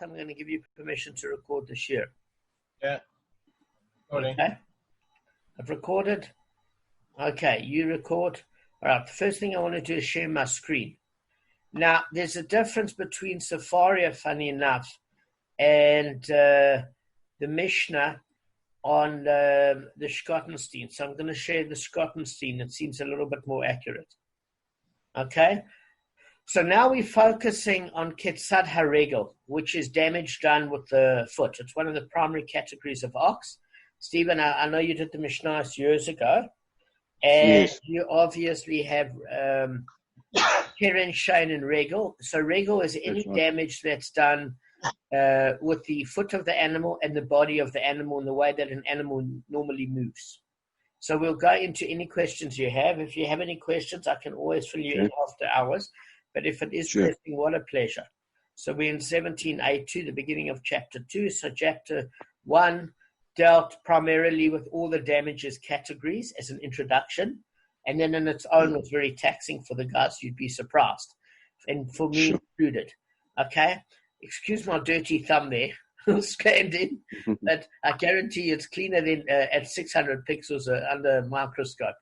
I'm going to give you permission to record the share. Yeah. Okay. I've recorded. Okay, you record. All right, the first thing I want to do is share my screen. Now, there's a difference between Safari, funny enough, and the Mishnah on the Schottenstein. So I'm going to share the Schottenstein. It seems a little bit more accurate. Okay? So now we're focusing on Ketzad HaRegel, which is damage done with the foot. It's one of the primary categories of ox. Stephen, I know you did the Mishnah years ago, and yes, you obviously have Keren, Shane, and Regel. So Regel is any damage that's done with the foot of the animal and the body of the animal in the way that an animal normally moves. So we'll go into any questions you have. If you have any questions, I can always fill you in after hours. But if it is pressing, what a pleasure. So we're in 17a2, the beginning of chapter 2. So chapter 1 dealt primarily with all the damages categories as an introduction. And then in its own was very taxing for the guys. You'd be surprised. And for me included. Okay? Excuse my dirty thumb there. Scanned in. But I guarantee it's cleaner than at 600 pixels under a microscope.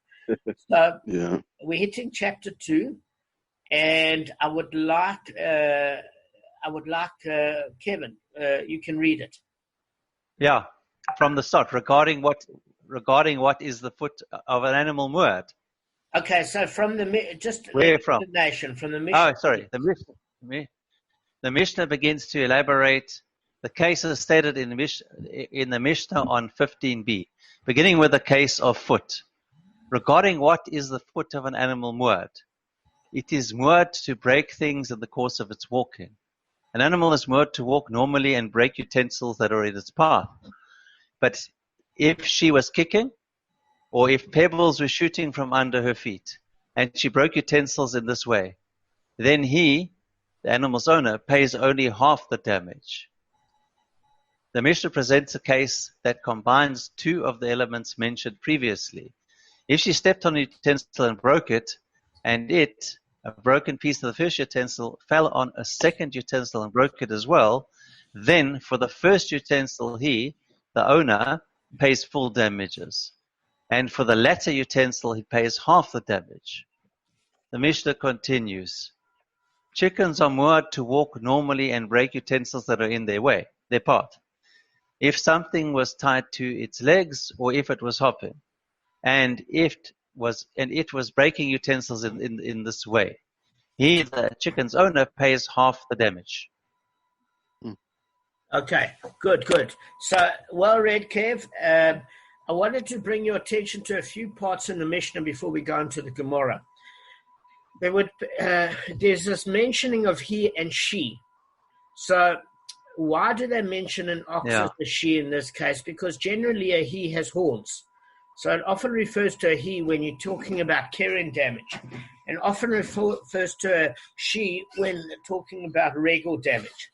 So we're hitting chapter 2. And I would like Kevin, you can read it. Yeah, from the start, regarding what is the foot of an animal muad. Okay, so from the where from? From the Mishnah. Oh, sorry, the Mishnah begins to elaborate the cases stated in the Mishnah on 15b, beginning with the case of foot. Regarding what is the foot of an animal muad. It is muad to break things in the course of its walking. An animal is muad to walk normally and break utensils that are in its path. But if she was kicking, or if pebbles were shooting from under her feet, and she broke utensils in this way, then he, the animal's owner, pays only half the damage. The Mishnah presents a case that combines two of the elements mentioned previously. If she stepped on a utensil and broke it, and a broken piece of the first utensil, fell on a second utensil and broke it as well, then for the first utensil he, the owner, pays full damages. And for the latter utensil he pays half the damage. The Mishnah continues. Chickens are muad to walk normally and break utensils that are in their path. If something was tied to its legs or if it was hopping, and it was breaking utensils in this way, he, the chicken's owner, pays half the damage. Okay, good. So, well read, Kev. I wanted to bring your attention to a few parts in the Mishnah before we go into the Gemara. There's this mentioning of he and she. So, why do they mention an ox as a she in this case? Because generally a he has horns. So it often refers to a he when you're talking about Keren damage, and often refers to a she when talking about regal damage.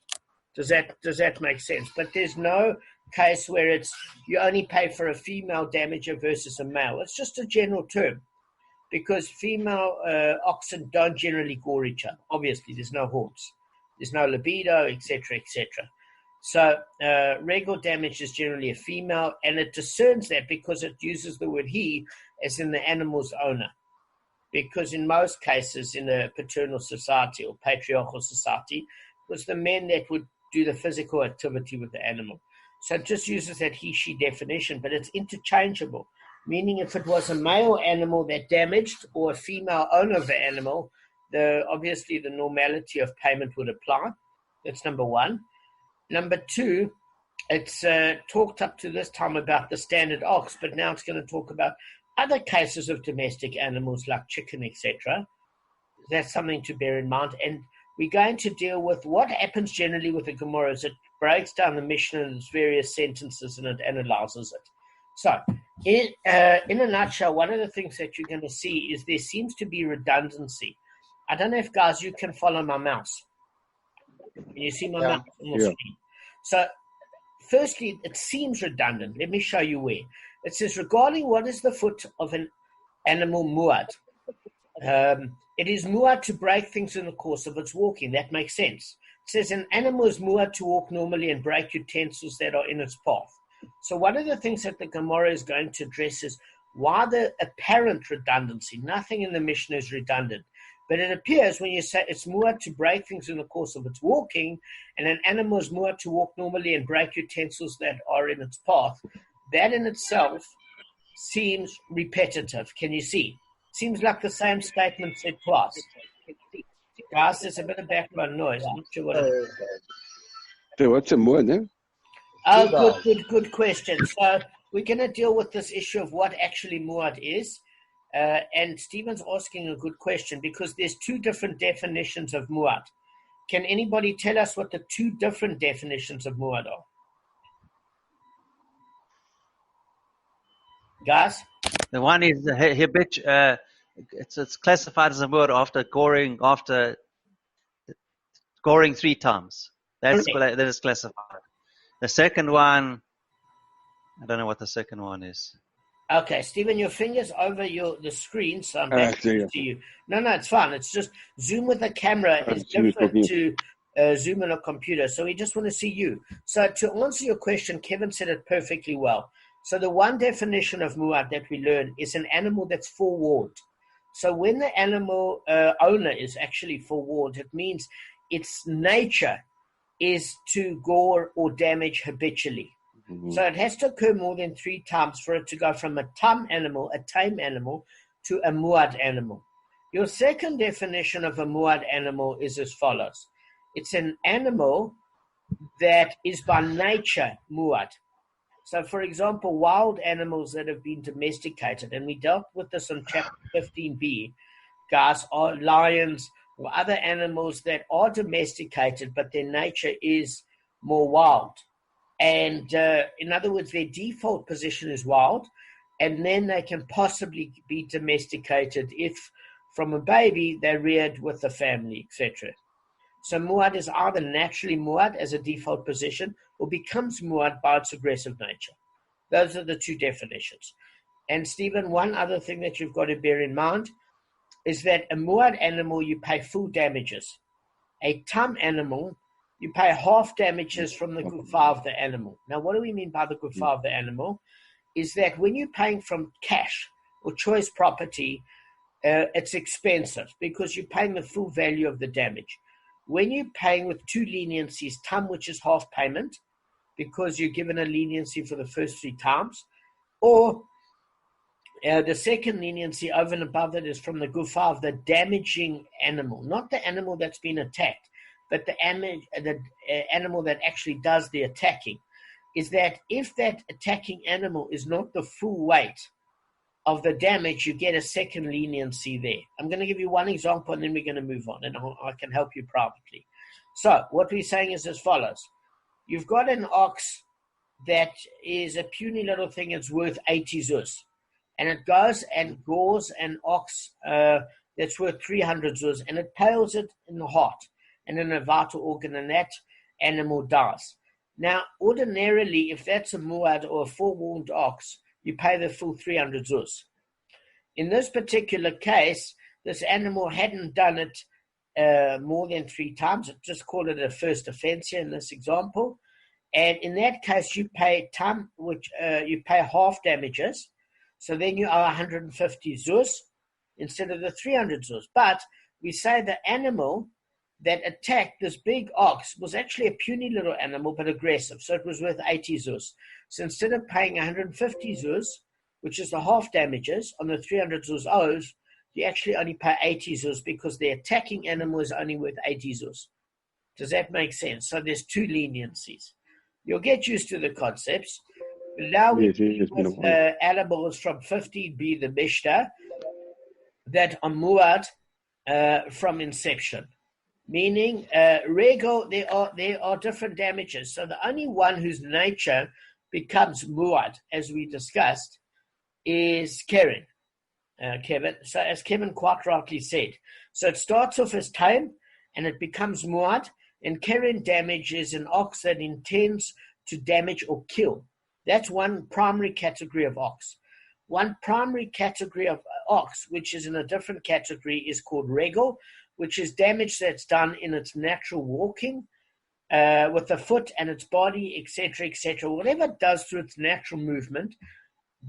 Does that make sense? But there's no case where it's you only pay for a female damager versus a male. It's just a general term, because female oxen don't generally gore each other. Obviously, there's no horns, there's no libido, etc., etc. So regal damage is generally a female, and it discerns that because it uses the word he as in the animal's owner. Because in most cases in a paternal society or patriarchal society, it was the men that would do the physical activity with the animal. So it just uses that he-she definition, but it's interchangeable, meaning if it was a male animal that damaged or a female owner of the animal, obviously the normality of payment would apply. That's number one. Number two, it's talked up to this time about the standard ox, but now it's going to talk about other cases of domestic animals like chicken, etc. That's something to bear in mind. And we're going to deal with what happens generally with the Gemara is it breaks down the Mishnah in its various sentences and it analyzes it. So, in a nutshell, one of the things that you're going to see is there seems to be redundancy. I don't know if, guys, you can follow my mouse. Can you see my mouse on the screen? So, firstly, it seems redundant. Let me show you where. It says, regarding what is the foot of an animal muad. It is muad to break things in the course of its walking. That makes sense. says an animal is muad to walk normally and break utensils that are in its path. So one of the things that the Gemara is going to address is why the apparent redundancy. Nothing in the Mishnah is redundant. But it appears when you say it's muad to break things in the course of its walking, and an animal is muad to walk normally and break utensils that are in its path, that in itself seems repetitive. Can you see? Seems like the same statement said twice. Guys, there's a bit of background noise. I'm not sure what it is. So what's a muad, eh? Oh, good question. So we're going to deal with this issue of what actually muad is. And Stephen's asking a good question because there's two different definitions of muad. Can anybody tell us what the two different definitions of muad are? Guys? The one is the habitual. It's classified as a muad after goring 3 times. That is classified. The second one, I don't know what the second one is. Okay, Stephen, your finger's over the screen, so I'm back to you. No, it's fine. It's just Zoom with the camera is different to Zoom on a computer, so we just want to see you. So to answer your question, Kevin said it perfectly well. So the one definition of muad that we learn is an animal that's forewarned. So when the animal owner is actually forewarned, it means its nature is to gore or damage habitually. Mm-hmm. So it has to occur more than 3 times for it to go from a tame animal to a muad animal. Your second definition of a muad animal is as follows. It's an animal that is by nature muad. So, for example, wild animals that have been domesticated, and we dealt with this on chapter 15b, guys, are lions or other animals that are domesticated, but their nature is more wild. And in other words, their default position is wild, and then they can possibly be domesticated if from a baby they're reared with the family, etc. So muad is either naturally muad as a default position or becomes muad by its aggressive nature. Those are the two definitions. And Stephen, one other thing that you've got to bear in mind is that a muad animal, you pay full damages. A tame animal, you pay half damages from the gufa of the animal. Now, what do we mean by the gufa of the animal? Is that when you're paying from cash or choice property, it's expensive because you're paying the full value of the damage. When you're paying with two leniencies, tam, which is half payment, because you're given a leniency for the first 3 times, or the second leniency over and above that is from the gufa of the damaging animal, not the animal that's been attacked, but the animal that actually does the attacking, is that if that attacking animal is not the full weight of the damage, you get a second leniency there. I'm going to give you one example and then we're going to move on and I can help you privately. So what we're saying is as follows. You've got an ox that is a puny little thing. It's worth 80 zuz. And it goes and gores an ox that's worth 300 zuz and it pales it in the heart and in a vital organ, and that animal dies. Now, ordinarily, if that's a muad or a forewarned ox, you pay the full 300 zuz. In this particular case, this animal hadn't done it more than 3 times. It just called it a first offense here in this example. And in that case, you pay you pay half damages. So then you owe 150 zuz instead of the 300 zuz. But we say the animal that attacked this big ox was actually a puny little animal, but aggressive. So it was worth 80 zuz. So instead of paying 150 zuz, which is the half damages on the 300 zuz owes, you actually only pay 80 zuz because the attacking animal is only worth 80 zuz. Does that make sense? So there's 2 leniencies. You'll get used to the concepts. Now we deal with animals from 15b, the Mishnah, that are muad from inception. Meaning, rego, there are different damages. So the only one whose nature becomes muad, as we discussed, is Kevin. So as Kevin quite rightly said. So it starts off as tame, and it becomes muad, and Keren damage is an ox that intends to damage or kill. That's one primary category of ox. One primary category of ox, which is in a different category, is called regel, which is damage that's done in its natural walking with the foot and its body, etc., whatever it does through its natural movement,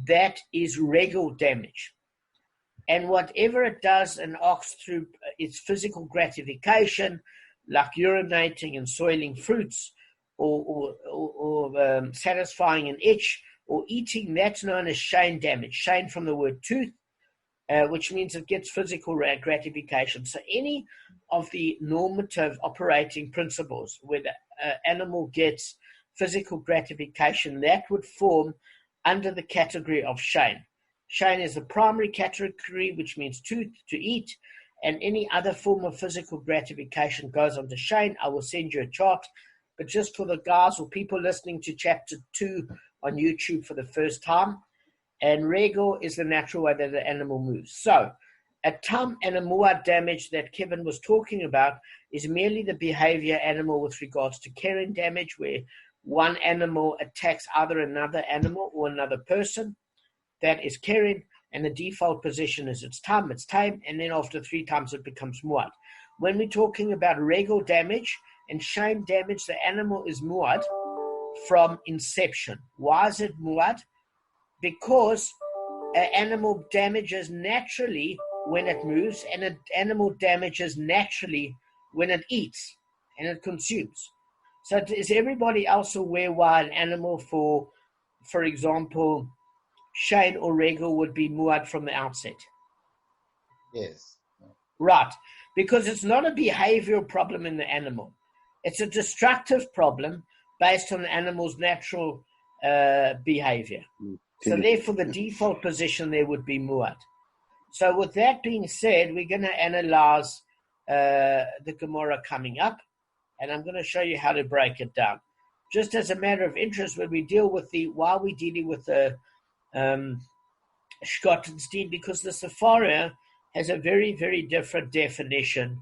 that is regal damage. And whatever it does an ox through its physical gratification, like urinating and soiling fruits, or satisfying an itch, or eating, that's known as shein damage. Shein from the word tooth, which means it gets physical gratification. So any of the normative operating principles where the animal gets physical gratification, that would form under the category of shein. Shein is the primary category, which means tooth, to eat, and any other form of physical gratification goes under shein. I will send you a chart, but just for the guys or people listening to chapter 2 on YouTube for the first time, and regal is the natural way that the animal moves. So a tam and a muad damage that Kevin was talking about is merely the behavior animal with regards to keren damage, where one animal attacks either another animal or another person. That is keren, and the default position is it's tam, it's tame, and then after 3 times it becomes muad. When we're talking about regal damage and shein damage, the animal is muad from inception. Why is it muad? Because an animal damages naturally when it moves, and an animal damages naturally when it eats and it consumes. So is everybody else aware why an animal, for example, shein or regal would be muad from the outset? Yes. Right. Because it's not a behavioral problem in the animal. It's a destructive problem based on the animal's natural behavior. So therefore, the default position there would be muad. So with that being said, we're going to analyze the Gemara coming up, and I'm going to show you how to break it down. Just as a matter of interest, when we deal with while we're dealing with the Schottenstein, because the Sefaria has a very, very different definition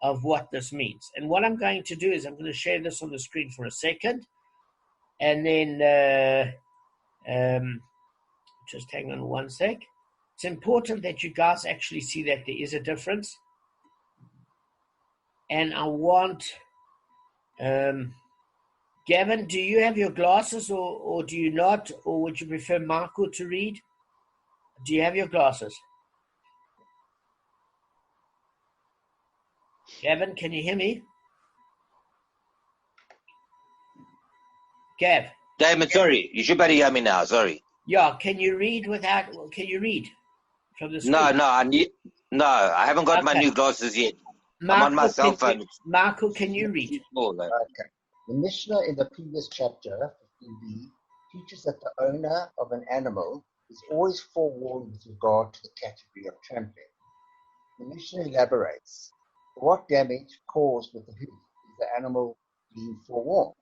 of what this means. And what I'm going to do is I'm going to share this on the screen for a second, and then just hang on one sec. It's important that you guys actually see that there is a difference. And I want, Gavin, do you have your glasses or do you not? Or would you prefer Marco to read? Do you have your glasses? Gavin, can you hear me? Gav. Damon, sorry. You should better hear me now. Sorry. Yeah, can you read from the screen? No, I haven't got my new glasses yet. I'm on my cell phone. Marco, can you read? Okay. The Mishnah in the previous chapter, 15b, teaches that the owner of an animal is always forewarned with regard to the category of trampling. The Mishnah elaborates. For what damage caused with the hoof is the animal being forewarned?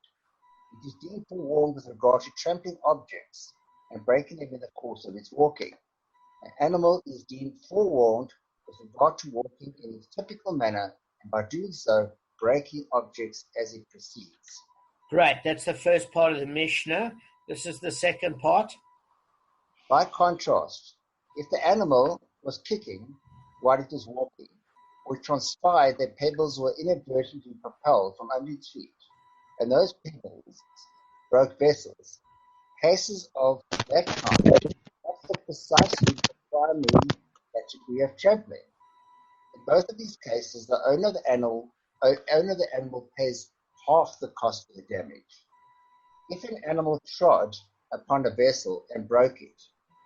It is deemed forewarned with regard to trampling objects and breaking them in the course of its walking. An animal is deemed forewarned with regard to walking in its typical manner, and by doing so, breaking objects as it proceeds. Right, that's the first part of the Mishnah. This is the second part. By contrast, if the animal was kicking while it was walking, or it transpired that pebbles were inadvertently propelled from under its feet, and those pebbles broke vessels, cases of that kind offer precisely the primary category of trampling. In both of these cases, the owner of the animal pays half the cost of the damage. If an animal trod upon a vessel and broke it,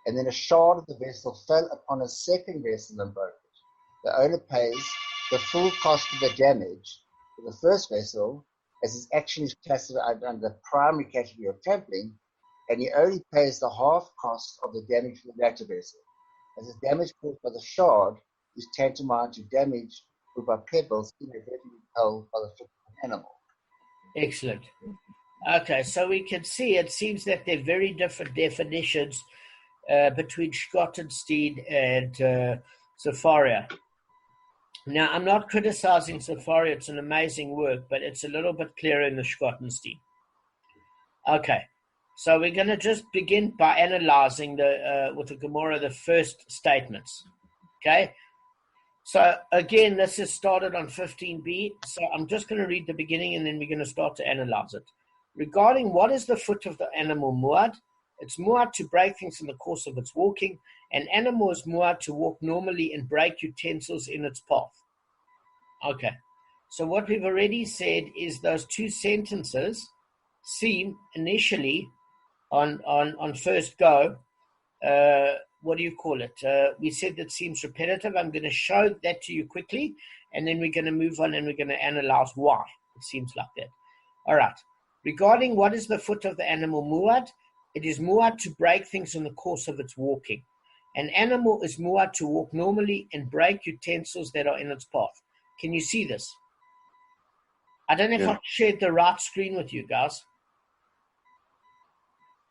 and then a shard of the vessel fell upon a second vessel and broke it, the owner pays the full cost of the damage for the first vessel, as his action is classified under the primary category of trampling, and he only pays the half cost of the damage for the latter vessel, as the damage caused by the shard is tantamount to damage caused by pebbles inadvertently held by the foot of an animal. Excellent. Okay, so we can see it seems that there are very different definitions between Schottenstein and Sefaria. Now, I'm not criticizing Sefaria, it's an amazing work, but it's a little bit clearer in the Schottenstein. Okay, so we're going to just begin by analyzing with the Gemara the first statements. Okay, So again, this is started on 15b. So I'm just going to read the beginning and then we're going to start to analyze it. Regarding what is the foot of the animal muad? It's muad to break things in the course of its walking. An animal is muad to walk normally and break utensils in its path. Okay. So what we've already said is those two sentences seem initially on first go, what do you call it? We said that seems repetitive. I'm going to show that to you quickly, and then we're going to move on and we're going to analyze why it seems like that. All right. Regarding what is the foot of the animal muad, it is muad to break things in the course of its walking. An animal is muad to walk normally and break utensils that are in its path. Can you see this? I don't know if I've shared the right screen with you guys.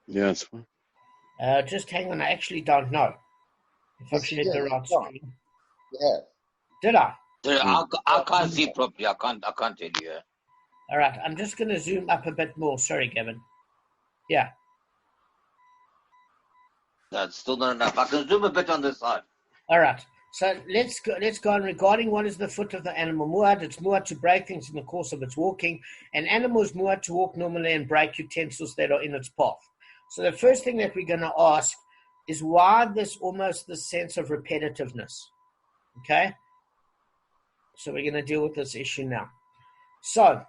Yeah, it's fine. Just hang on. I actually don't know if I've shared the right screen. Yeah. Did I? I can't see properly. I can't tell you. All right. I'm just going to zoom up a bit more. Sorry, Gavin. Yeah. That's still not enough. I can zoom a bit on this side. All right. So let's go on. Regarding what is the foot of the animal muad, it's muad to break things in the course of its walking. An animal is muad to walk normally and break utensils that are in its path. So the first thing that we're going to ask is why this almost this sense of repetitiveness. Okay? So we're going to deal with this issue now. So,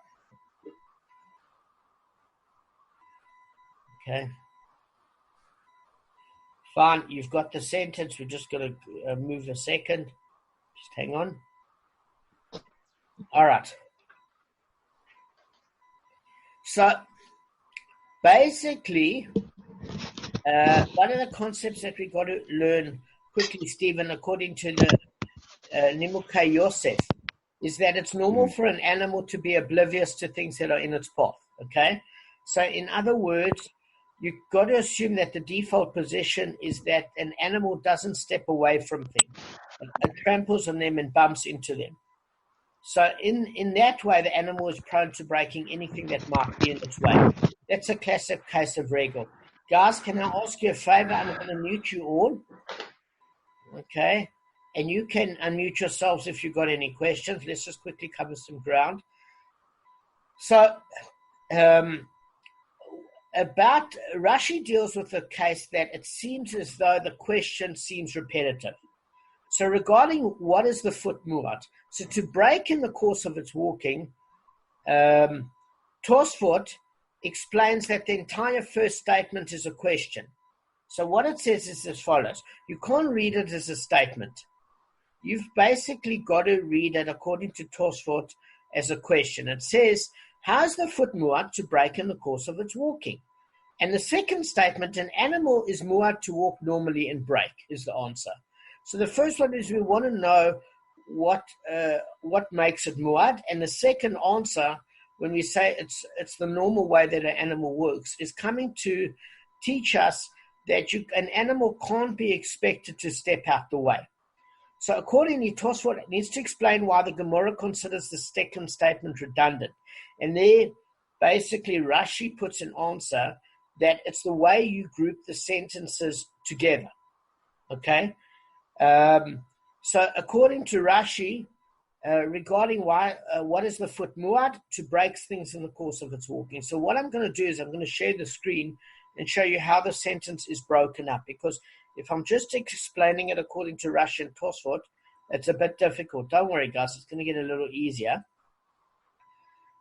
okay. Fine, you've got the sentence. We're just going to move a second. Just hang on. All right. So, basically, one of the concepts that we got to learn quickly, Stephen, according to the Nimukai Yosef, is that it's normal for an animal to be oblivious to things that are in its path. Okay? So, in other words, you've got to assume that the default position is that an animal doesn't step away from things. It tramples on them and bumps into them. So in that way, the animal is prone to breaking anything that might be in its way. That's a classic case of regal. Guys, can I ask you a favor? I'm going to mute you all. Okay? And you can unmute yourselves if you've got any questions. Let's just quickly cover some ground. So, about Rashi deals with the case that it seems as though the question seems repetitive. So regarding what is the foot muad? So to break in the course of its walking, Tosfot explains that the entire first statement is a question. So what it says is as follows. You can't read it as a statement. You've basically got to read it according to Tosfot as a question. It says, how is the foot muad to break in the course of its walking? And the second statement, an animal is muad to walk normally and break, is the answer. So the first one is we want to know what makes it muad, and the second answer, when we say it's the normal way that an animal works, is coming to teach us that an animal can't be expected to step out the way. So accordingly, Tosfot needs to explain why the Gemara considers the second statement redundant. And there, basically, Rashi puts an answer that it's the way you group the sentences together. Okay? So according to Rashi, regarding what is the foot muad? To break things in the course of its walking. So what I'm going to do is I'm going to share the screen and show you how the sentence is broken up, because if I'm just explaining it according to Rashi and Tosfot, it's a bit difficult. Don't worry, guys. It's going to get a little easier.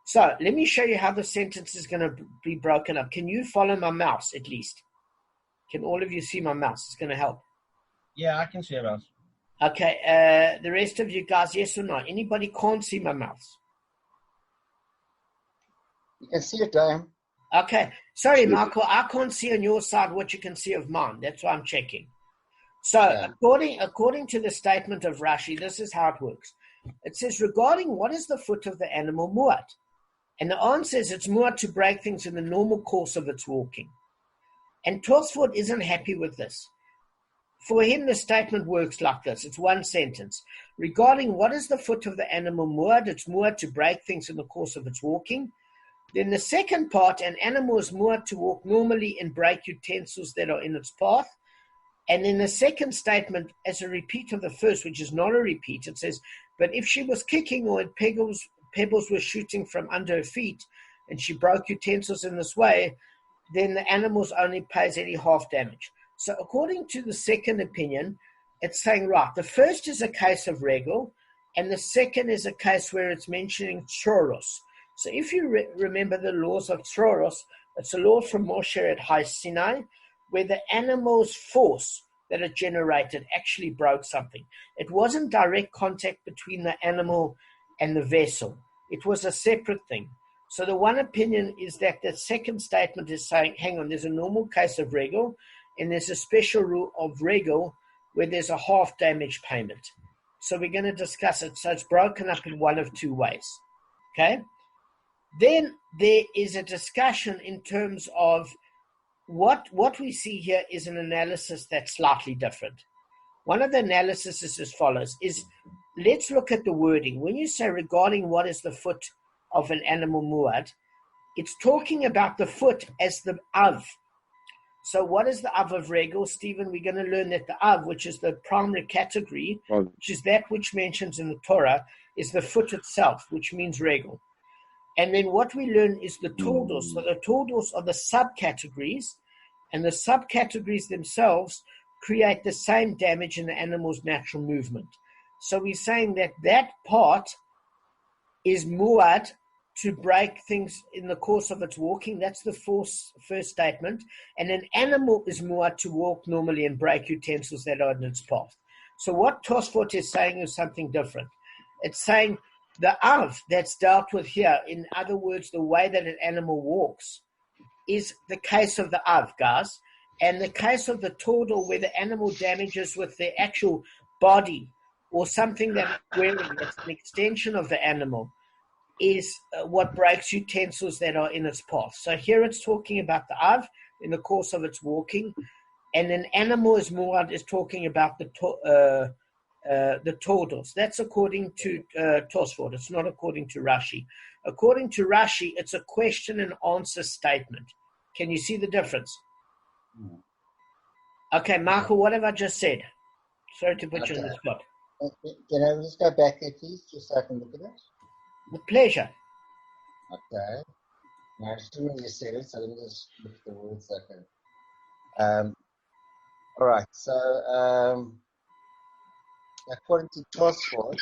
So let me show you how the sentence is going to be broken up. Can you follow my mouse at least? Can all of you see my mouse? It's going to help. Yeah, I can see it, mouse. Okay. The rest of you guys, yes or no? Anybody can't see my mouse? You can see it, Damon. Okay. Sorry, Michael. I can't see on your side what you can see of mine. That's why I'm checking. So according to the statement of Rashi, this is how it works. It says, regarding what is the foot of the animal muad? And the answer is it's muad to break things in the normal course of its walking. And Tosfot isn't happy with this. For him, the statement works like this. It's one sentence. Regarding what is the foot of the animal muad, it's muad to break things in the course of its walking. Then the second part, an animal is muad to walk normally and break utensils that are in its path. And in the second statement, as a repeat of the first, which is not a repeat, it says, but if she was kicking or pebbles were shooting from under her feet and she broke utensils in this way, then the animals only pays any half damage. So according to the second opinion, it's saying, right, the first is a case of regal, and the second is a case where it's mentioning tzoros. So if you remember the laws of tzoros, it's a law from Moshe at High Sinai, where the animal's force that it generated actually broke something. It wasn't direct contact between the animal and the vessel. It was a separate thing. So the one opinion is that the second statement is saying, hang on, there's a normal case of regal, and there's a special rule of regal where there's a half damage payment. So we're going to discuss it. So it's broken up in one of two ways. Okay? Then there is a discussion in terms of what we see here is an analysis that's slightly different. One of the analyses is as follows, let's look at the wording. When you say regarding what is the foot of an animal muad, it's talking about the foot as the av. So what is the av of regal? Stephen, we're going to learn that the av, which is the primary category, which is that which mentions in the Torah, is the foot itself, which means regal. And then what we learn is the tordos. So the tordos are the subcategories, and the subcategories themselves create the same damage in the animal's natural movement. So we're saying that that part is muad to break things in the course of its walking. That's the first statement. And an animal is muad to walk normally and break utensils that are in its path. So what Tosfot is saying is something different. It's saying the av that's dealt with here, in other words, the way that an animal walks, is the case of the av, guys. And the case of the tordal, where the animal damages with the actual body or something that it's wearing, that's an extension of the animal, is what breaks utensils that are in its path. So here it's talking about the av in the course of its walking, and an animal is talking about the tordals. That's according to Tosfot. It's not according to Rashi. According to Rashi, it's a question and answer statement. Can you see the difference? Okay, Michael, what have I just said? Sorry to put you on the spot. Can I just go back there, please, just so I can look at it? With pleasure. Okay. Now, I still really said it, so let me just look at the words second. All right, so according to Tosfot,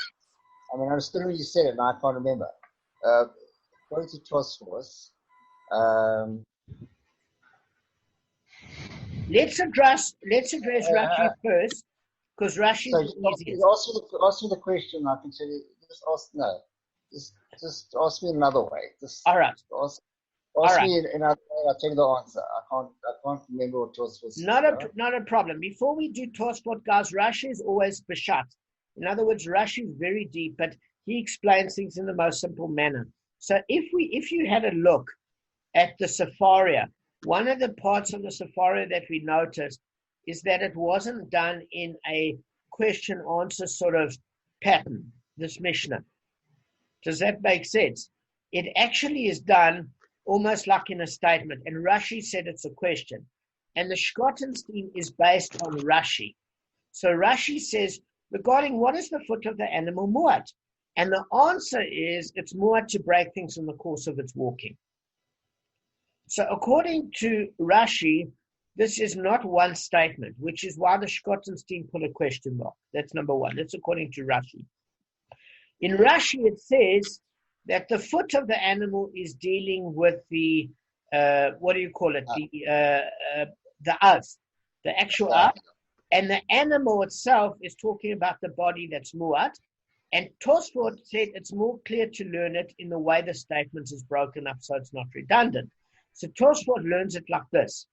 I mean, I still really said it, and I can't remember. According to Tosfot, let's address Rashi first, because Rashi is the easiest. Ask me the question. I can tell you. Just ask me another way. All right. Ask me another way. I'll tell you the answer. I can't remember what Tosfot said. Not a problem. Before we do Tosfot, guys, Rashi is always beshat. In other words, Rashi is very deep, but he explains things in the most simple manner. So if you had a look at the Sepharia, one of the parts of the Sepharia that we noticed is that it wasn't done in a question-answer sort of pattern, this Mishnah. Does that make sense? It actually is done almost like in a statement, and Rashi said it's a question. And the Schottenstein is based on Rashi. So Rashi says, regarding what is the foot of the animal muad? And the answer is, it's muad to break things in the course of its walking. So according to Rashi, this is not one statement, which is why the Schottenstein put a question mark. That's number one. That's according to Rashi. In Rashi, it says that the foot of the animal is dealing with the, what do you call it? The av, the actual av. And the animal itself is talking about the body that's muad. And Tosfot said it's more clear to learn it in the way the statement is broken up so it's not redundant. So Tosfot learns it like this.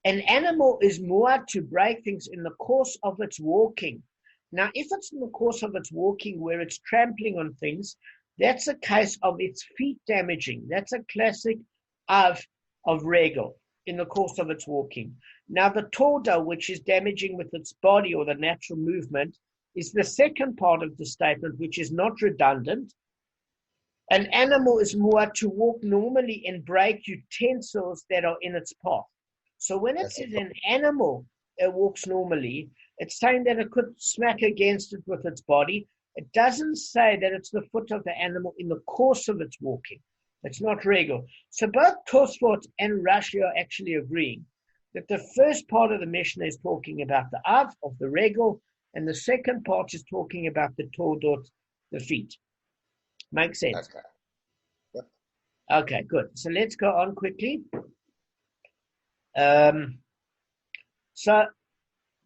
An animal is muad to break things in the course of its walking. Now, if it's in the course of its walking where it's trampling on things, that's a case of its feet damaging. That's a classic of regal in the course of its walking. Now, the torda, which is damaging with its body or the natural movement, is the second part of the statement, which is not redundant. An animal is muad to walk normally and break utensils that are in its path. So when it says an animal walks normally. It's saying that it could smack against it with its body. It doesn't say that it's the foot of the animal in the course of its walking. It's not regel. So both Tosfot and Rashi are actually agreeing that the first part of the Mishnah is talking about the Av of the regel, and the second part is talking about the Tordot, the feet. Makes sense? Okay. Yep. Okay, good. So let's go on quickly. So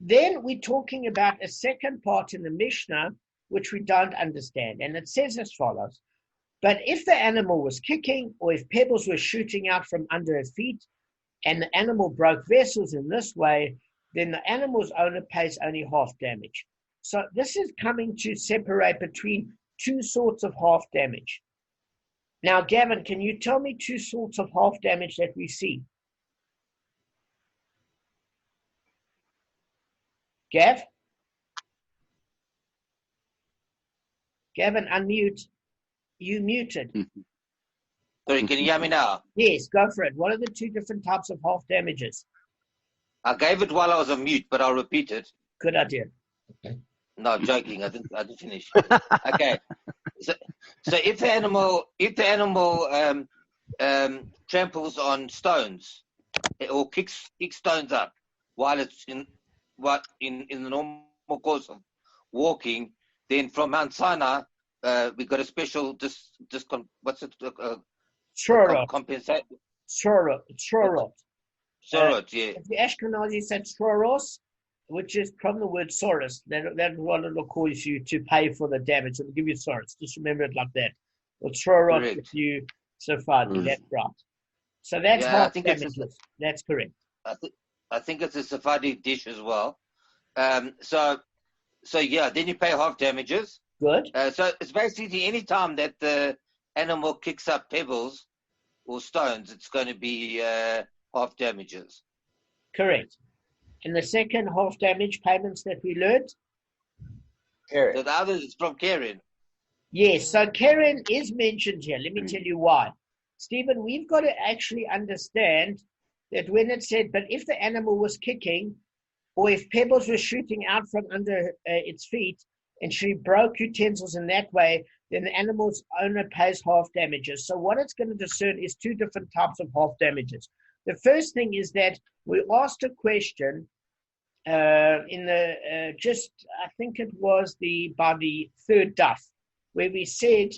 then we're talking about a second part in the Mishnah, which we don't understand. And it says as follows. But if the animal was kicking, or if pebbles were shooting out from under her feet, and the animal broke vessels in this way, then the animal's owner pays only half damage. So this is coming to separate between two sorts of half damage. Now, Gavin, can you tell me two sorts of half damage that we see? Gav? Gavin, unmute. You muted. Sorry, can you hear me now? Yes, go for it. What are the two different types of half damages? I gave it while I was on mute, but I'll repeat it. Good idea. No, I'm joking. I didn't finish. Okay. So if the animal tramples on stones or kicks stones up while it's in the normal course of walking, then from Mount Sinai we got a special Sorot. compensate. Sorot. Sorot, yeah. The Ashkenazi said soros, which is from the word soros. That's what it'll cause you to pay for the damage. It'll give you soros. Just remember it like that. Or sorot if you Sephardi. That's right. So that's half damages. That's correct. I think it's a Sephardi dish as well. So yeah, then you pay half damages. Good. So it's basically any time that the animal kicks up pebbles or stones, it's going to be half damages. Correct. And the second half damage payments that we learned? So the others is from Karen. Yes, so Karen is mentioned here. Let me tell you why. Stephen, we've got to actually understand that when it said, but if the animal was kicking, or if pebbles were shooting out from under its feet, and she broke utensils in that way, then the animal's owner pays half damages. So what it's going to discern is two different types of half damages. The first thing is that we asked a question in the I think it was by the third daf, where we said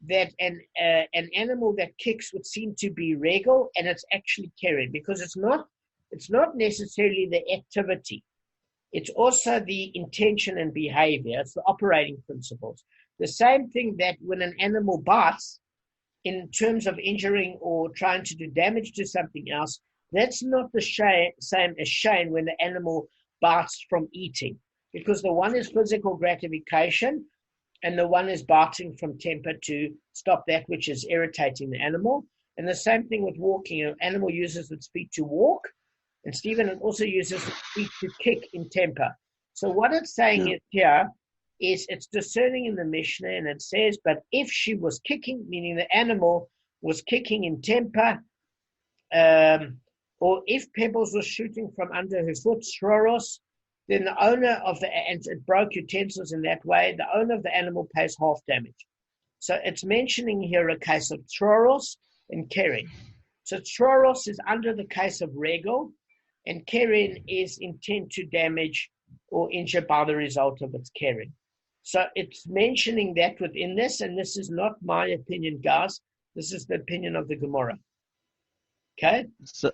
that an animal that kicks would seem to be regal, and it's actually keren, because it's not necessarily the activity. It's also the intention and behavior. It's the operating principles. The same thing that when an animal bites, in terms of injuring or trying to do damage to something else, that's not the same as shame when the animal bites from eating, because the one is physical gratification and the one is biting from temper to stop that which is irritating the animal. And the same thing with walking. An animal uses its feet to walk, and Stephen, it also uses its feet to kick in temper. So what it's saying here is it's discerning in the Mishnah, and it says, but if she was kicking, meaning the animal was kicking in temper, or if pebbles were shooting from under her foot, shroros, then the owner of and it broke utensils in that way, the owner of the animal pays half damage. So it's mentioning here a case of shroros and keren. So shroros is under the case of regal, and keren is intent to damage or injure by the result of its keren. So it's mentioning that within this, and this is not my opinion, guys. This is the opinion of the Gemara. Okay? So,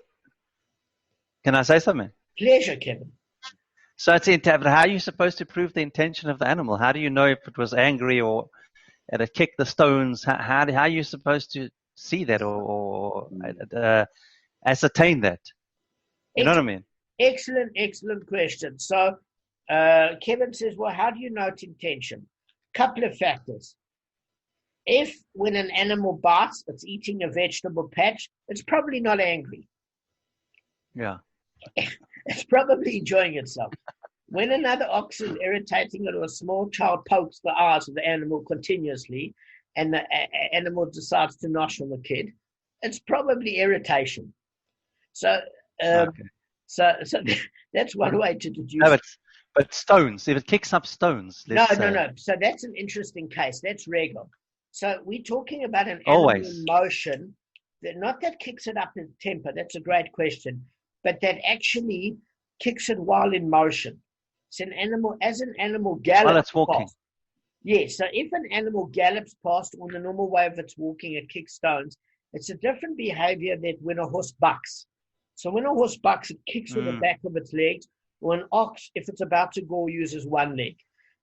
can I say something? Pleasure, Kevin. So it's how are you supposed to prove the intention of the animal? How do you know if it was angry or it kicked the stones? How are you supposed to see that or ascertain that? You know what I mean? Excellent question. So Kevin says, well, how do you note intention? Couple of factors. If when an animal bites, it's eating a vegetable patch, it's probably not angry. Yeah. It's probably enjoying itself. When another ox is irritating it, or a small child pokes the eyes of the animal continuously, and the animal decides to nosh on the kid, it's probably irritation. So So that's one way to deduce. No, but stones. If it kicks up stones, No. let's say. No. So that's an interesting case. That's regel. So we're talking about an animal Always. in motion, not that kicks it up in temper. That's a great question, but that actually kicks it while in motion. It's an animal, as an animal gallops While it's walking. past. Yes, so if an animal gallops past on the normal way of its walking, it kicks stones. It's a different behavior than when a horse bucks. So when a horse bucks, it kicks with the back of its legs, or an ox, if it's about to go, uses one leg.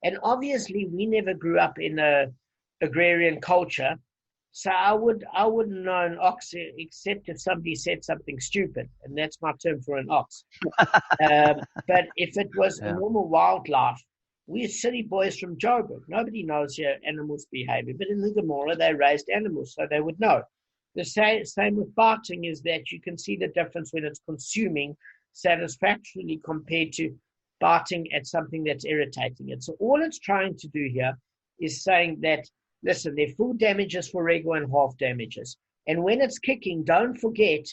And obviously, we never grew up in a agrarian culture, so I wouldn't know an ox except if somebody said something stupid, and that's my term for an ox. But if it was a normal wildlife, we're city boys from Joburg. Nobody knows your animals' behavior, but in the Gemara, they raised animals, so they would know. The same with barting is that you can see the difference when it's consuming satisfactorily compared to barting at something that's irritating it. So all it's trying to do here is saying that, listen, there are full damages for regel and half damages. And when it's kicking, don't forget,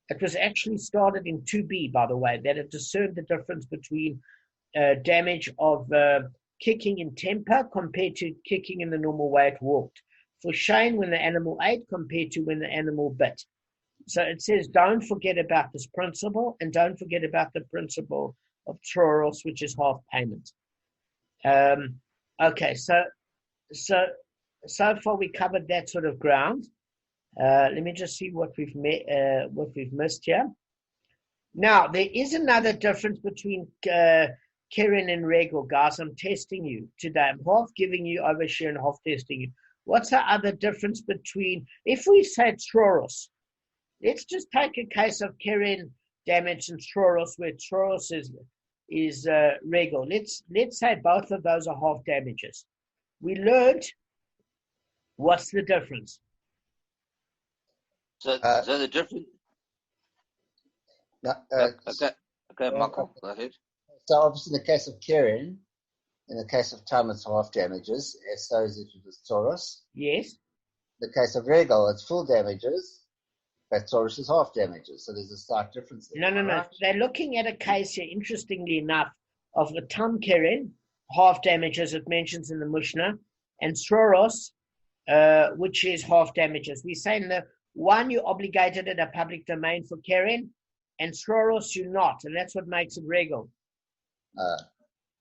it was actually started in 2b, by the way, that it discerned the difference between damage of kicking in temper compared to kicking in the normal way it walked. For Shane, when the animal ate compared to when the animal bit. So it says, don't forget about this principle, and don't forget about the principle of troros, which is half payment. Okay, so far we covered that sort of ground. Let me just see what we've missed here. Now, there is another difference between Keren and Regel, guys. I'm testing you today. I'm half giving you overshare and half testing you. What's the other difference between, if we say troros, let's just take a case of Keren damage and troros, where troros is Regel. Let's say both of those are half damages. We learned, what's the difference? So the difference. Okay, Michael, go ahead. So obviously, in the case of Keren, in the case of Tam, it's half damages, so is it with Taurus. Yes. In the case of Regel, it's full damages, but Taurus is half damages. So there's a slight difference there. No. Right? They're looking at a case here, interestingly enough, of the Tam Keren, half damages, it mentions in the Mishnah, and Sroros, which is half damages. We're saying the one you obligated in a public domain for Keren, and Sroros you're not, and that's what makes it Regel.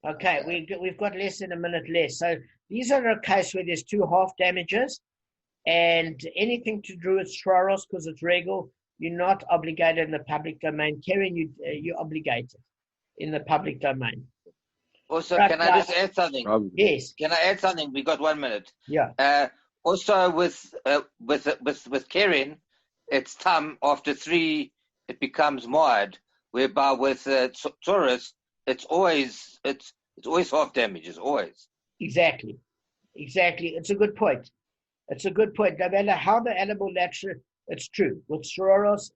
Okay, we've got less than a minute less. So these are a case where there's two half damages, and anything to do with Sroros, because it's Regel, you're not obligated in the public domain. Keren, you're obligated in the public domain. Also, can I just add something? Yes. Can I add something? We got 1 minute. Yeah. Also, with Keren, it's Tam. After 3, it becomes Moed. Whereby with Taurus, it's always half damages. Always. Exactly. It's a good point. No matter how the animal naturally, it's true. With Sroros,